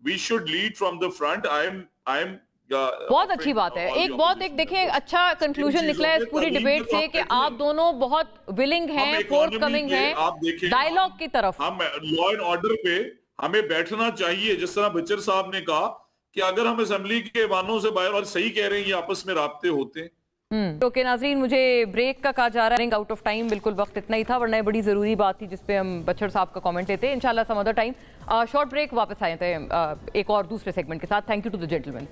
we should lead from the front. I am बहुत अच्छी बात है। एक देखें अच्छा कंक्लूजन निकला है इस पूरी डिबेट से कि आप दोनों बहुत विलिंग हैं, फोर्थ कमिंग हैं डायलॉग की तरफ। हम लॉ एंड ऑर्डर पे हमें बैठना चाहिए, जिस तरह बच्चर साहब ने कहा कि अगर हम असेंबली के वाहनों से बाहर, और सही कह रहे हैं, ये आपस में राब्ते होते हैं। ओके नाज़रीन, मुझे ब्रेक का कहा जा रहा है, आउट ऑफ टाइम, बिल्कुल वक्त इतना ही था, वरना बड़ी ज़रूरी बात थी जिसपे हम बच्चर साहब का कमेंट लेते हैं। इंशाल्लाह some other time. Short break, वापस आए थे एक और दूसरे सेगमेंट के साथ। Thank you to the gentleman.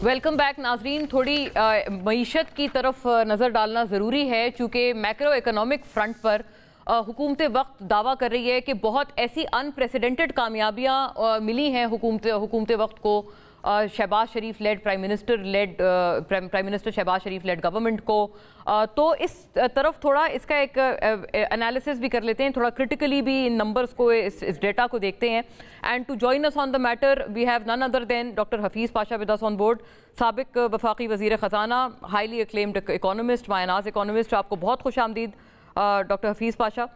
Welcome back नाजरीन। थोड़ी मईशत की तरफ नज़र डालना ज़रूरी है, चूँकि मैक्रो इकोनॉमिक फ्रंट पर हुकूमत वक्त दावा कर रही है कि बहुत ऐसी अनप्रेसिडेंटेड कामयाबियाँ मिली हैं हुकूमत वक्त को, शहबाज शरीफ लेड प्राइम मिनिस्टर शहबाज शरीफ लेड गवर्नमेंट को। तो इस तरफ थोड़ा इसका एक एनालिसिस भी कर लेते हैं, थोड़ा क्रिटिकली भी इन नंबर्स को, इस डेटा को देखते हैं। And to join us on the matter we have none other than doctor Hafeez Pasha with us on board, साबिक वफाकी वज़ीर ख़जाना, हाईली एक्लेम्ड इकोनॉमिस्ट, मायनाज इकोनॉमिस्ट। आपको बहुत खुश आमदीद डॉक्टर हफीज़ पाशा।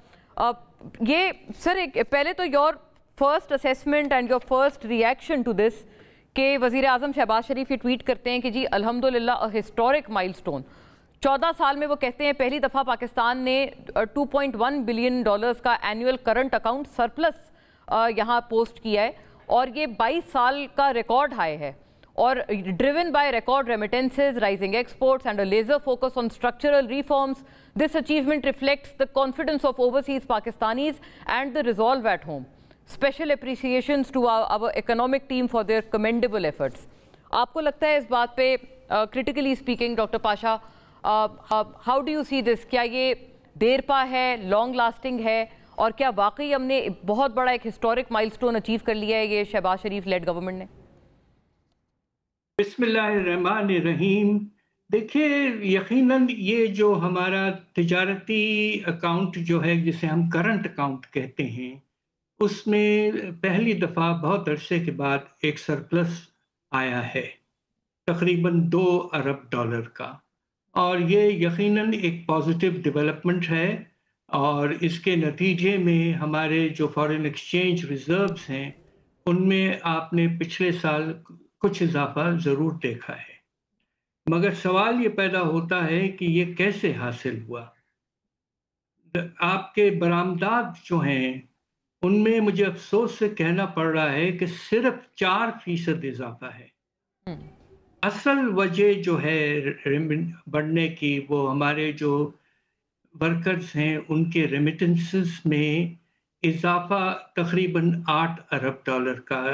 ये सर पहले तो your first assessment and your first reaction to this कि वज़ीर आज़म शहबाज शरीफ ये ट्वीट करते हैं कि जी अल्हम्दुलिल्लाह हिस्टोरिक माइलस्टोन। 14 साल में वो कहते हैं पहली दफ़ा पाकिस्तान ने $2.1 बिलियन का एनुअल करंट अकाउंट सरप्लस यहाँ पोस्ट किया है, और ये 22 साल का रिकॉर्ड हाई है, और driven by record remittances, rising exports and a laser focus on structural reforms. This achievement reflects the confidence of overseas Pakistanis and the resolve at home. Special appreciations to our economic team for their commendable efforts. آپ کو لگتا ہے اس بات پہ critically speaking doctor Pasha how do you see this؟ کیا یہ دیر پا ہے، لانگ لاسٹنگ ہے، اور کیا واقعی ہم نے بہت بڑا ایک ہسٹورک مائل سٹون اچیو کر لیا ہے یہ شہباز شریف لیڈ گورنمنٹ نے؟ بسم اللہ الرحمن الرحیم. دیکھیے یقیناً یہ جو ہمارا تجارتی اکاؤنٹ جو ہے جسے ہم کرنٹ اکاؤنٹ کہتے ہیں، اس میں پہلی دفعہ بہت عرصے کے بعد ایک سرپلس آیا ہے تقریباً $2 ارب کا، اور یہ یقیناً ایک پازیٹیو ڈیولپمنٹ ہے، اور اس کے نتیجے میں ہمارے جو فارن ایکسچینج ریزروز ہیں ان میں آپ نے پچھلے سال کچھ اضافہ ضرور دیکھا ہے. مگر سوال یہ پیدا ہوتا ہے کہ یہ کیسے حاصل ہوا. آپ کے برآمدات جو ہیں ان میں مجھے افسوس سے کہنا پڑ رہا ہے کہ صرف 4% اضافہ ہے. اصل وجہ جو ہے بڑھنے کی وہ ہمارے جو ورکرز ہیں ان کے ریمیٹنسز میں اضافہ تقریباً $8 ارب کا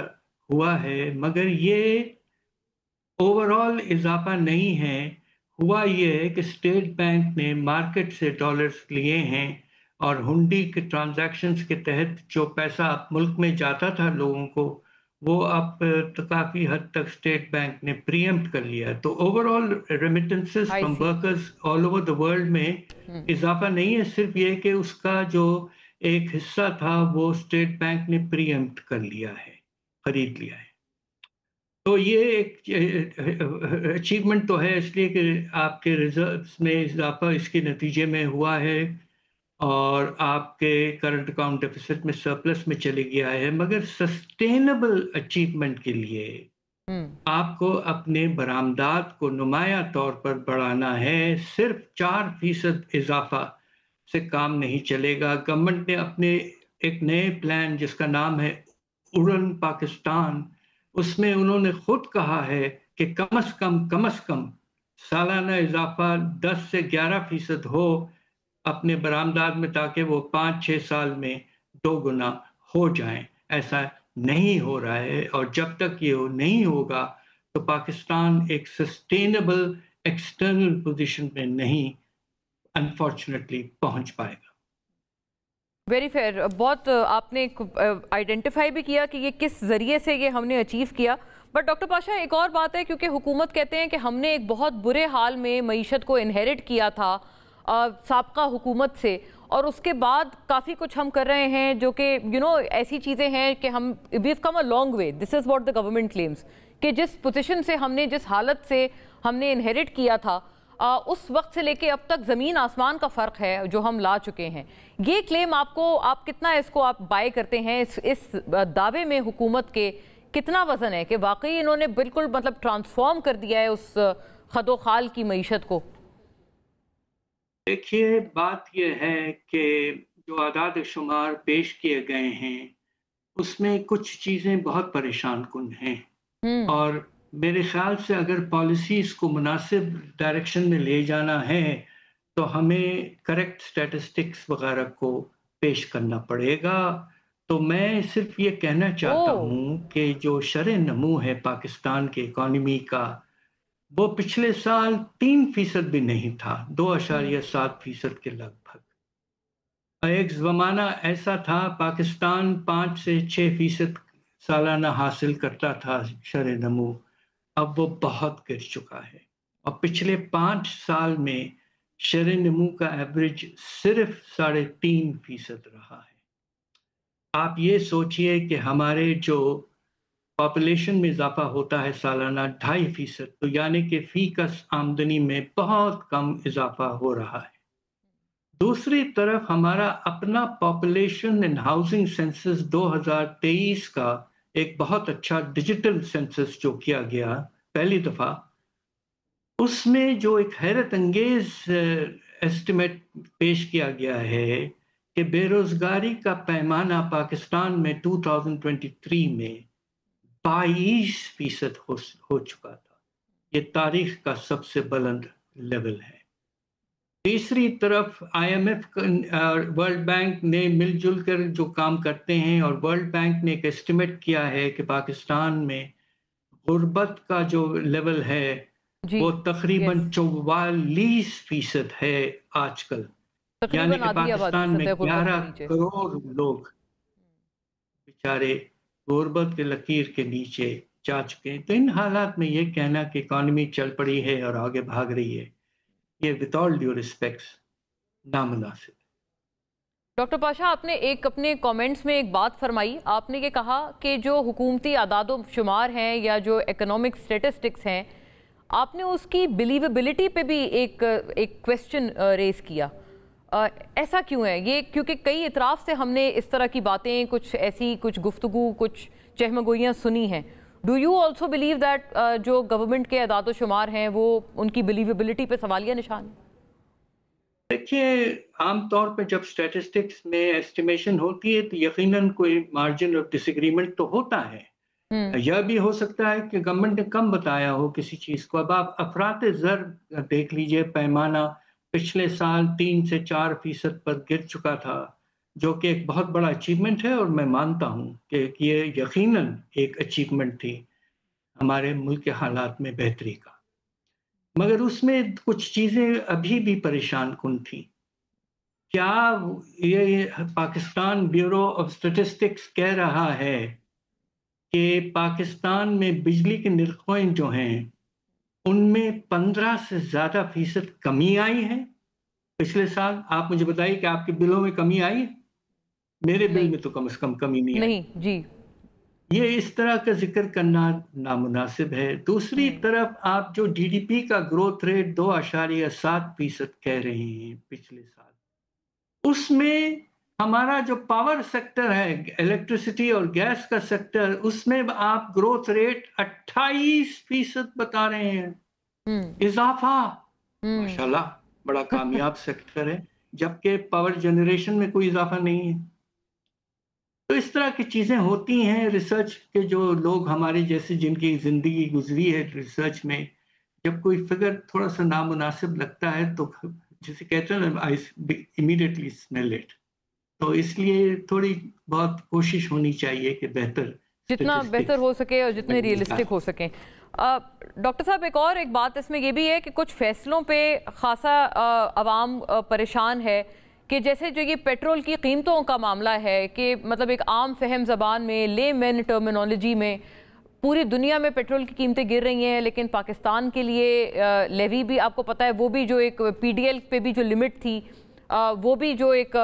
ہوا ہے، مگر یہ اوور آل اضافہ نہیں ہے. ہوا یہ ہے کہ اسٹیٹ بینک نے مارکیٹ سے ڈالرز لیے ہیں، اور ہنڈی کے ٹرانزیکشنز کے تحت جو پیسہ ملک میں جاتا تھا لوگوں کو، وہ اب کافی حد تک اسٹیٹ بینک نے پریمپٹ کر لیا. تو over all remittances from workers all over the world میں اضافہ نہیں ہے، صرف یہ کہ اس کا جو ایک حصہ تھا وہ اسٹیٹ بینک نے پریمپٹ کر لیا ہے، خرید لیا ہے. تو یہ ایک اچیومنٹ تو ہے، اس لیے کہ آپ کے ریزروز میں اضافہ اس کے نتیجے میں ہوا ہے، اور آپ کے کرنٹ اکاؤنٹ ڈیفیسٹ میں سرپلس میں چلے گیا ہے. مگر سسٹینیبل اچیومنٹ کے لیے آپ کو اپنے برآمدات کو نمایاں طور پر بڑھانا ہے. صرف 4% اضافہ سے کام نہیں چلے گا. گورنمنٹ نے اپنے ایک نئے پلان جس کا نام ہے اڑن پاکستان، اس میں انہوں نے خود کہا ہے کہ کم از کم سالانہ اضافہ 10 سے 11% ہو اپنے برآمدات میں، تاکہ وہ 5-6 سال میں 2 گنا ہو جائیں. ایسا نہیں ہو رہا ہے، اور جب تک یہ نہیں ہوگا تو پاکستان ایک سسٹینیبل ایکسٹرنل پوزیشن میں نہیں انفارچونیٹلی پہنچ پائے گا. Very fair. بہت آپ نے آئیڈینٹیفائی بھی کیا کہ یہ کس ذریعے سے یہ ہم نے اچیو کیا. بٹ ڈاکٹر پاشا ایک اور بات ہے، کیونکہ حکومت کہتے ہیں کہ ہم نے ایک بہت برے حال میں معیشت کو انہیرٹ کیا تھا سابقہ حکومت سے، اور اس کے بعد کافی کچھ ہم کر رہے ہیں جو کہ ایسی چیزیں ہیں کہ ہم we've come a long way. This is what the government claims کہ جس پوزیشن سے ہم نے، جس حالت سے ہم نے انہیرٹ کیا تھا، اس وقت سے لے کے اب تک زمین آسمان کا فرق ہے جو ہم لا چکے ہیں. یہ کلیم آپ کتنا اس کو آپ بائی کرتے ہیں؟ اس دعوے میں حکومت کے کتنا وزن ہے کہ واقعی انہوں نے بالکل مطلب ٹرانسفارم کر دیا ہے اس خد و خال کی معیشت کو؟ دیکھیے بات یہ ہے کہ جو اعداد شمار پیش کیے گئے ہیں اس میں کچھ چیزیں بہت پریشان کن ہیں، اور میرے خیال سے اگر پالیسیز کو مناسب ڈائریکشن میں لے جانا ہے تو ہمیں کریکٹ سٹیٹسٹکس وغیرہ کو پیش کرنا پڑے گا. تو میں صرف یہ کہنا چاہتا ہوں کہ جو شرح نمو ہے پاکستان کے اکانومی کا، وہ پچھلے سال 3% بھی نہیں تھا، 2.7% کے لگ بھگ. ایک زمانہ ایسا تھا پاکستان 5 سے 6% سالانہ حاصل کرتا تھا شرح نمو، اب وہ بہت گر چکا ہے، اور پچھلے 5 سال میں شرح نمو کا ایوریج صرف 3.5% رہا ہے. آپ یہ سوچئے کہ ہمارے جو پاپولیشن میں اضافہ ہوتا ہے سالانہ 2.5%، تو یعنی کہ فی کس آمدنی میں بہت کم اضافہ ہو رہا ہے. دوسری طرف ہمارا اپنا پاپولیشن اینڈ ہاؤسنگ سینسس 2023 کا ایک بہت اچھا ڈیجیٹل سینسس جو کیا گیا پہلی دفعہ، اس میں جو ایک حیرت انگیز ایسٹیمیٹ پیش کیا گیا ہے کہ بے روزگاری کا پیمانہ پاکستان میں 2023 میں 22% ہو چکا تھا. یہ تاریخ کا سب سے بلند لیول ہے. تیسری طرف IMF اور ورلڈ بینک نے مل جل کر جو کام کرتے ہیں، اور ورلڈ بینک نے ایک ایسٹیمیٹ کیا ہے کہ پاکستان میں غربت کا جو لیول ہے وہ تقریباً 44% ہے آج کل، یعنی کہ پاکستان میں 11 کروڑ لوگ بیچارے غربت کے لکیر کے نیچے جا چکے ہیں۔ تو ان حالات میں یہ کہنا کہ اکانومی چل پڑی ہے اور آگے بھاگ رہی ہے، یہ ود آل ڈیو ریسپیکٹس نامناسب۔ ڈاکٹر پاشا، آپ نے اپنے کامنٹس میں ایک بات فرمائی، آپ نے یہ کہا کہ جو حکومتی اعداد و شمار ہیں یا جو اکنامک سٹیٹسٹکس ہیں، آپ نے اس کی بلیویبلٹی پہ بھی ایک کویسچن ریز کیا۔ ایسا کیوں ہے یہ؟ کیونکہ کئی اطراف سے ہم نے اس طرح کی باتیں، کچھ گفتگو، کچھ چہمگوئیاں سنی ہیں۔ Do you also believe that جو گورنمنٹ کے اعداد و شمار ہیں وہ ان کی بلیویبلٹی پہ سوالیہ نشان؟ دیکھیے، عام طور پہ جب اسٹیٹسٹکس میں ایسٹیمیشن ہوتی ہے تو یقیناً کوئی مارجن آف ڈس ایگریمنٹ تو ہوتا ہے۔ یہ بھی ہو سکتا ہے کہ گورنمنٹ نے کم بتایا ہو کسی چیز کو۔ اب آپ افراط زر دیکھ لیجئے، پیمانہ پچھلے سال 3 سے 4% پر گر چکا تھا، جو کہ ایک بہت بڑا اچیومنٹ ہے، اور میں مانتا ہوں کہ یہ یقیناً ایک اچیومنٹ تھی ہمارے ملک کے حالات میں بہتری کا، مگر اس میں کچھ چیزیں ابھی بھی پریشان کن تھیں۔ کیا یہ پاکستان بیورو آف اسٹیٹسٹکس کہہ رہا ہے کہ پاکستان میں بجلی کے نرخیں جو ہیں ان میں 15 سے زیادہ فیصد کمی آئی ہے پچھلے سال؟ آپ مجھے بتائیے کہ آپ کے بلوں میں کمی آئی؟ میرے بل میں تو کم از کم کمی نہیں آئی۔ جی، یہ اس طرح کا ذکر کرنا نامناسب ہے۔ دوسری طرف آپ جو ڈی ڈی پی کا گروتھ ریٹ 2.7% کہہ رہے ہیں پچھلے سال، اس میں ہمارا جو پاور سیکٹر ہے، الیکٹریسٹی اور گیس کا سیکٹر، اس میں آپ گروتھ ریٹ 28% بتا رہے ہیں اضافہ۔ ماشاءاللہ، بڑا کامیاب سیکٹر ہے، جبکہ پاور جنریشن میں کوئی اضافہ نہیں ہے۔ تو اس طرح کی چیزیں ہوتی ہیں ریسرچ کے، جو لوگ ہمارے جیسے جن کی زندگی گزری ہے ریسرچ میں، جب کوئی فگر تھوڑا سا نامناسب لگتا ہے تو جسے کہتے ہیں نا، I immediately smell it۔ تو اس لیے تھوڑی بہت کوشش ہونی چاہیے کہ جتنا بہتر ہو سکے اور جتنے ریئلسٹک ہو سکیں۔ ڈاکٹر صاحب، ایک بات اس میں یہ بھی ہے کہ کچھ فیصلوں پہ خاصا عوام پریشان ہے، کہ جیسے جو یہ پیٹرول کی قیمتوں کا معاملہ ہے، کہ مطلب ایک عام فہم زبان میں، لے مین ٹرمینالوجی میں، پوری دنیا میں پیٹرول کی قیمتیں گر رہی ہیں، لیکن پاکستان کے لیے لیوی بھی آپ کو پتہ ہے، وہ بھی جو ایک پی ڈی ایل پہ بھی جو لمٹ تھی، وہ بھی جو ایک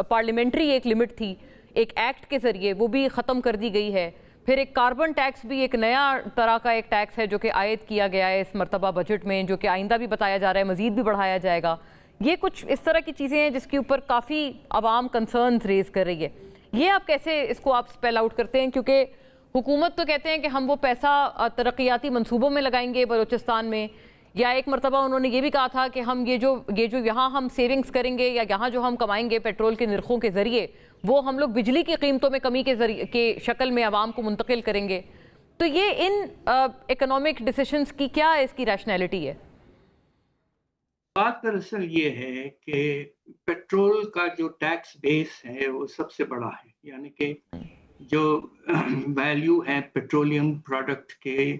پارلیمنٹری ایک لمٹ تھی ایک ایکٹ کے ذریعے، وہ بھی ختم کر دی گئی ہے۔ پھر ایک کاربن ٹیکس بھی ایک نیا طرح کا ایک ٹیکس ہے جو کہ عائد کیا گیا ہے اس مرتبہ بجٹ میں، جو کہ آئندہ بھی بتایا جا رہا ہے مزید بھی بڑھایا جائے گا۔ یہ کچھ اس طرح کی چیزیں ہیں جس کے اوپر کافی عوام کنسرنز ریز کر رہی ہے۔ یہ آپ کیسے اس کو آپ سپیل آؤٹ کرتے ہیں؟ کیونکہ حکومت تو کہتے ہیں کہ ہم وہ پیسہ ترقیاتی منصوبوں میں لگائیں گے بلوچستان میں، یا ایک مرتبہ انہوں نے یہ بھی کہا تھا کہ ہم یہ جو یہاں ہم سیونگز کریں گے یا یہاں جو ہم کمائیں گے پیٹرول کے نرخوں کے ذریعے، وہ ہم لوگ بجلی کی قیمتوں میں کمی کے شکل میں عوام کو منتقل کریں گے۔ تو یہ ان اکنامک ڈیسیشنز کی کیا اس کی ریشنلٹی ہے؟ بات دراصل یہ ہے کہ پیٹرول کا جو ٹیکس بیس ہے وہ سب سے بڑا ہے، یعنی کہ جو ویلیو ہے پیٹرولیم پروڈکٹ کے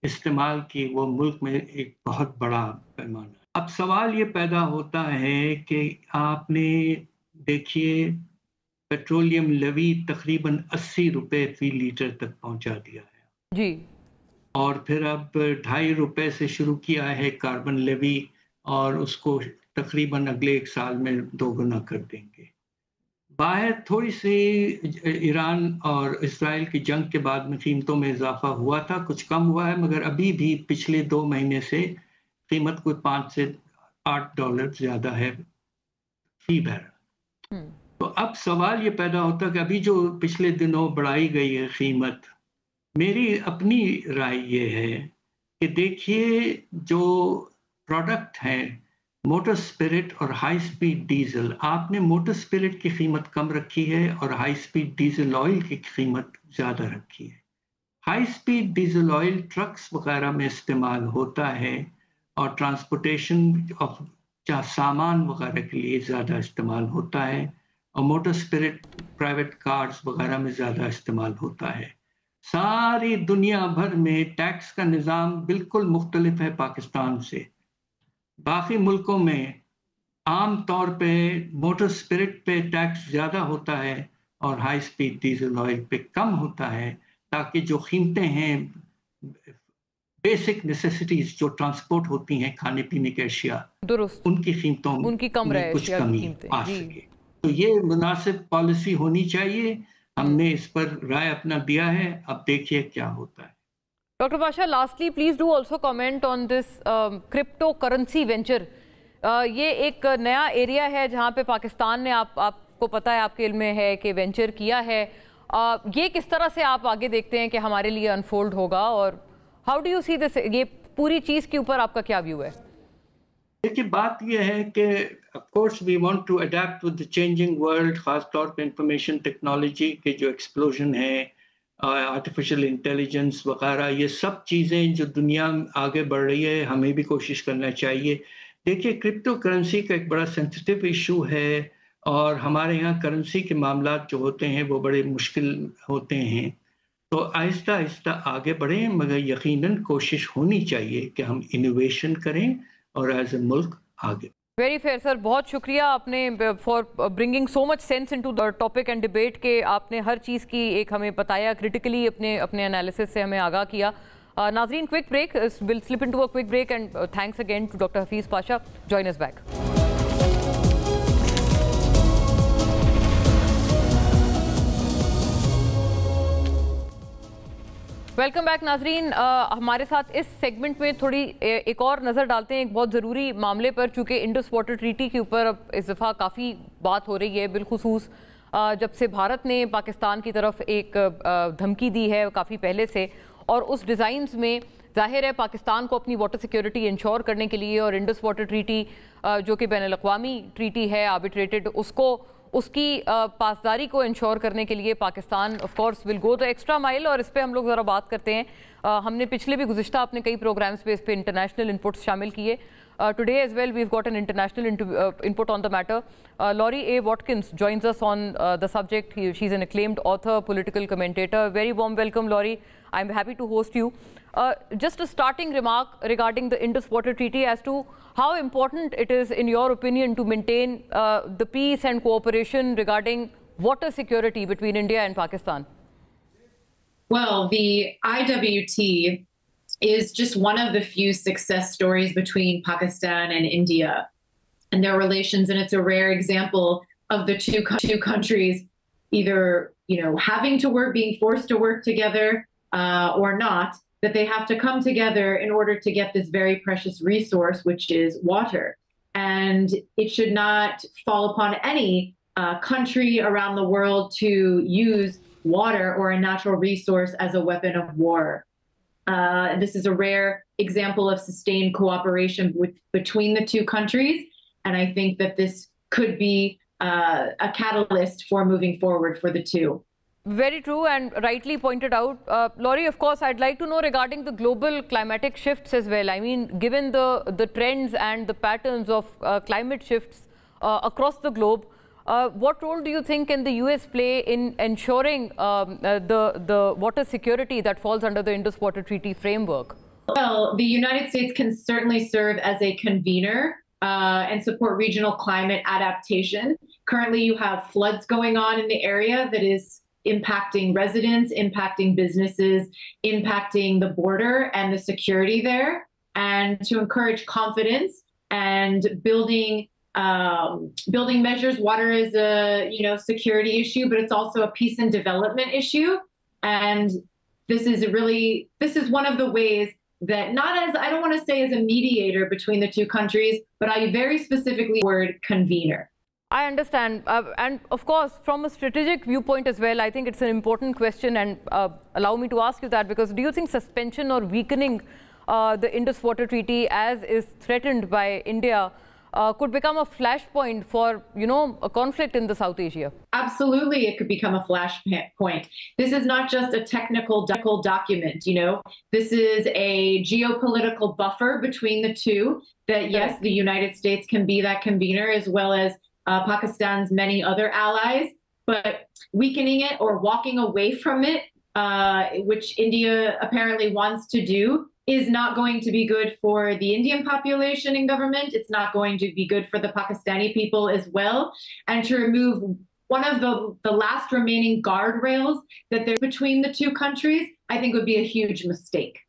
استعمال کی، وہ ملک میں ایک بہت بڑا پیمانہ ہے۔ اب سوال یہ پیدا ہوتا ہے کہ آپ نے دیکھیے پیٹرولیم لیوی تقریباً 80 روپے فی لیٹر تک پہنچا دیا ہے جی، اور پھر اب 2.5 روپے سے شروع کیا ہے کاربن لیوی، اور اس کو تقریباً اگلے 1 سال میں 2 گنا کر دیں گے۔ باہر تھوڑی سی ایران اور اسرائیل کی جنگ کے بعد میں قیمتوں میں اضافہ ہوا تھا، کچھ کم ہوا ہے، مگر ابھی بھی پچھلے 2 مہینے سے قیمت کوئی $5 سے $8 زیادہ ہے فی بیرل۔ تو اب سوال یہ پیدا ہوتا ہے کہ ابھی جو پچھلے دنوں بڑھائی گئی ہے قیمت، میری اپنی رائے یہ ہے کہ دیکھیے جو پروڈکٹ ہیں موٹر اسپرٹ اور ہائی سپیڈ ڈیزل، آپ نے موٹر اسپرٹ کی قیمت کم رکھی ہے اور ہائی سپیڈ ڈیزل آئل کی قیمت زیادہ رکھی ہے۔ High speed diesel oil trucks وغیرہ میں استعمال ہوتا ہے اور ٹرانسپورٹیشن آف سامان وغیرہ کے لیے زیادہ استعمال ہوتا ہے، اور موٹر اسپرٹ پرائیویٹ کارز وغیرہ میں زیادہ استعمال ہوتا ہے۔ सारी दुनिया भर में टैक्स का निज़ाम बिल्कुल मुख्तलिफ है पाकिस्तान से। बाकी मुल्कों में आम तौर पे मोटर स्पिरिट पे टैक्स ज़्यादा होता है और हाई स्पीड डीजल ऑयल पे कम होता है, ताकि जो कीमतें हैं बेसिक नेसेसिटीज जो ट्रांसपोर्ट होती हैं, खाने पीने की अशिया, दुरुस्त उनकी कीमतों उनकी कम में रहे, कुछ अशिया की कमी कीमतें। आ जी। सके। तो ये मुनासिब पॉलिसी होनी चाहिए। हमने इस पर राय अपना दिया है, अब देखिए क्या होता है। Dr. Pasha, lastly, please do also comment on this cryptocurrency venture. ये एक नया एरिया है जहाँ पे पाकिस्तान ने आपको पता है, आपके इल्म में है कि वेंचर किया है। ये किस तरह से आप आगे देखते हैं कि हमारे लिए अनफोल्ड होगा, और how do you see this, ये पूरी चीज़ के ऊपर आपका क्या व्यू है? देखिए, बात यह है कि of course we want to adapt with the changing world, खास तौर पे इंफॉर्मेशन टेक्नोलॉजी के जो एक्सप्लोजन है, आर्टिफिशियल इंटेलिजेंस वगैरह, ये सब चीज़ें जो दुनिया आगे बढ़ रही है, हमें भी कोशिश करना चाहिए। देखिए, क्रिप्टो करेंसी का एक बड़ा सेंसिटिव इशू है, और हमारे यहाँ करेंसी के मामलात जो होते हैं वो बड़े मुश्किल होते हैं। तो आहिस्ता आहिस्ता आगे बढ़ें, मगर यकीनन कोशिश होनी चाहिए कि हम इनोवेशन करें और एज ए मुल्क आगे। वेरी फेयर सर, बहुत शुक्रिया आपने for bringing so much sense into the topic and debate, के आपने हर चीज़ की एक हमें बताया, क्रिटिकली अपने एनालिसिस से हमें आगाह किया। नाजरीन, quick break, will slip into a quick break, and thanks again to doctor Hafeez Pasha. Join us back. Welcome back नाजरीन। हमारे साथ इस सेगमेंट में थोड़ी एक और नज़र डालते हैं एक बहुत ज़रूरी मामले पर, चूँकि इंडस वाटर ट्रीटी के ऊपर अब इस दफ़ा काफ़ी बात हो रही है, बिलखुसूस जब से भारत ने पाकिस्तान की तरफ एक धमकी दी है काफ़ी पहले से, और उस डिज़ाइंस में ज़ाहिर है पाकिस्तान को अपनी वाटर सिक्योरिटी इंश्योर करने के लिए, और इंडस वाटर ट्रीटी जो कि बैनुल-अक़वामी ट्रीटी है आर्बिट्रेटेड, उसकी पासदारी को इंश्योर करने के लिए Pakistan of course will go the extra mile, और इस पे हम लोग ज़रा बात करते हैं। हमने पिछले भी गुज़िश्ता अपने कई प्रोग्राम्स पे इस पे इंटरनेशनल इनपुट्स शामिल किए। Today as well we've got an international input on the matter. Laurie A. Watkins joins us on the subject. She's an acclaimed author, political commentator. Very warm welcome, Laurie. I'm happy to host you. Just a starting remark regarding the Indus Water Treaty as to how important it is, in your opinion, to maintain the peace and cooperation regarding water security between India and Pakistan. Well, the IWT is just one of the few success stories between Pakistan and India and their relations, and it's a rare example of the two countries either having to work, being forced to work together, or not, that they have to come together in order to get this very precious resource, which is water. And it should not fall upon any country around the world to use water or a natural resource as a weapon of war. This is a rare example of sustained cooperation between the two countries, and I think that this could be a catalyst for moving forward for the two. Very true, and rightly pointed out. Laurie, of course, I'd like to know regarding the global climatic shifts as well. I mean, given the trends and the patterns of climate shifts across the globe, what role do you think can the US play in ensuring the water security that falls under the Indus Water Treaty framework? Well, the United States can certainly serve as a convener and support regional climate adaptation. Currently, you have floods going on in the area that is impacting residents, impacting businesses, impacting the border and the security there. And to encourage confidence and building measures. Water is a security issue, but it's also a peace and development issue. And this is one of the ways that, not as, I don't want to say as a mediator between the two countries, but I very specifically word convener. I understand. And of course, from a strategic viewpoint as well, I think it's an important question, and allow me to ask you that, because do you think suspension or weakening the Indus Water Treaty as is threatened by India could become a flashpoint for, a conflict in the South Asia? Absolutely, it could become a flashpoint. This is not just a technical document, This is a geopolitical buffer between the two, that yes, the United States can be that convener, as well as Pakistan's many other allies, but weakening it or walking away from it which India apparently wants to do, is not going to be good for the Indian population in government. It's not going to be good for the Pakistani people as well. And to remove one of the last remaining guardrails that there's between the two countries, I think would be a huge mistake.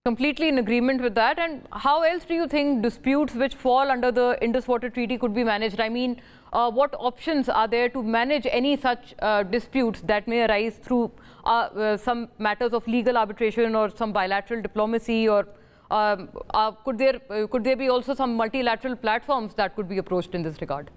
Completely in agreement with that. And how else do you think disputes which fall under the Indus Water Treaty could be managed? I mean, what options are there to manage any such disputes that may arise through some matters of legal arbitration or some bilateral diplomacy, or could there be also some multilateral platforms that could be approached in this regard?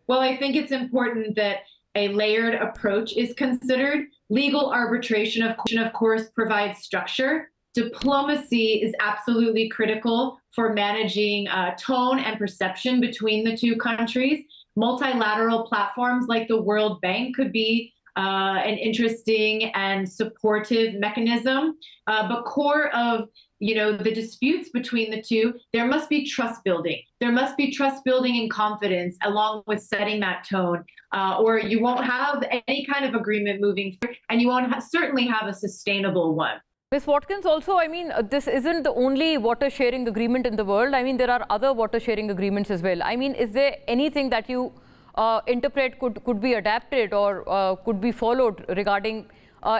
Well, I think it's important that a layered approach is considered. Legal arbitration, of course, provides structure. Diplomacy is absolutely critical for managing tone and perception between the two countries. Multilateral platforms like the World Bank could be an interesting and supportive mechanism. But core of the disputes between the two, there must be trust building. There must be trust building and confidence along with setting that tone, or you won't have any kind of agreement moving forward, and you won't certainly have a sustainable one. Ms. Watkins, also, I mean, this isn't the only water sharing agreement in the world. I mean, there are other water sharing agreements as well. I mean, is there anything that you interpret could be adapted or could be followed regarding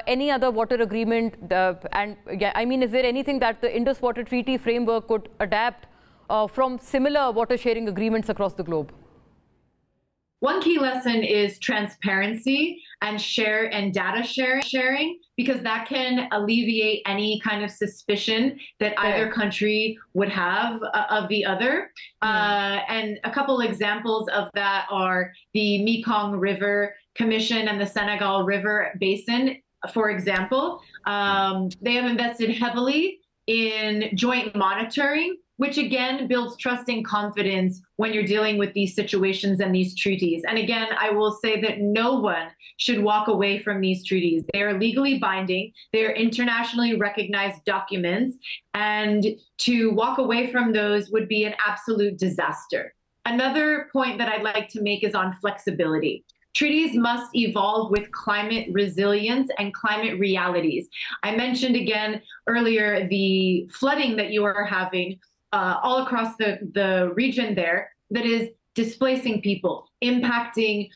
any other water agreement? I mean, is there anything that the Indus Water Treaty framework could adapt from similar water sharing agreements across the globe? One key lesson is transparency and data sharing, because that can alleviate any kind of suspicion that either country would have of the other. And a couple examples of that are the Mekong River Commission and the Senegal River Basin, for example. They have invested heavily in joint monitoring, which again builds trust and confidence when you're dealing with these situations and these treaties. And again, I will say that no one should walk away from these treaties. They are legally binding. They are internationally recognized documents. And to walk away from those would be an absolute disaster. Another point that I'd like to make is on flexibility. Treaties must evolve with climate resilience and climate realities. I mentioned again earlier the flooding that you are having all across the region there that is displacing people, impacting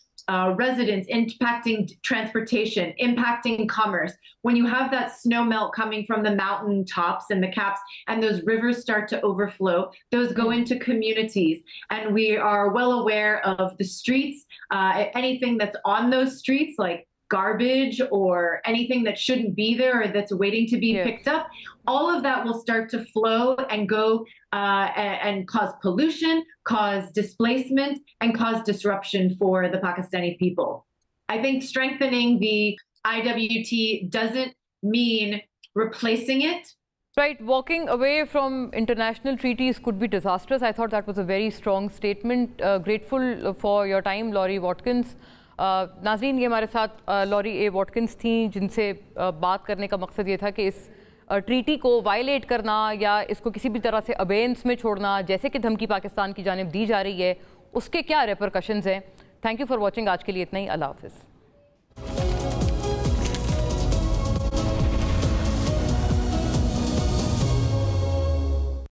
residents, impacting transportation, impacting commerce. When you have that snow melt coming from the mountain tops and the caps and those rivers start to overflow, those go into communities. And we are well aware of the streets, anything that's on those streets, like garbage or anything that shouldn't be there or that's waiting to be picked up, all of that will start to flow and go and cause pollution, cause displacement, and cause disruption for the Pakistani people. I think strengthening the IWT doesn't mean replacing it. Right, walking away from international treaties could be disastrous. I thought that was a very strong statement. Grateful for your time, Laurie Watkins. नाज़रीन, ये हमारे साथ lorry ए Watkins थी, जिनसे बात करने का मकसद ये था कि इस ट्रीटी को वायलेट करना या इसको किसी भी तरह से अबेंस में छोड़ना, जैसे कि धमकी पाकिस्तान की जानिब दी जा रही है, उसके क्या रेपरकशंस हैं। Thank you for watching. आज के लिए इतना ही। अल्लाह हाफ़िज़।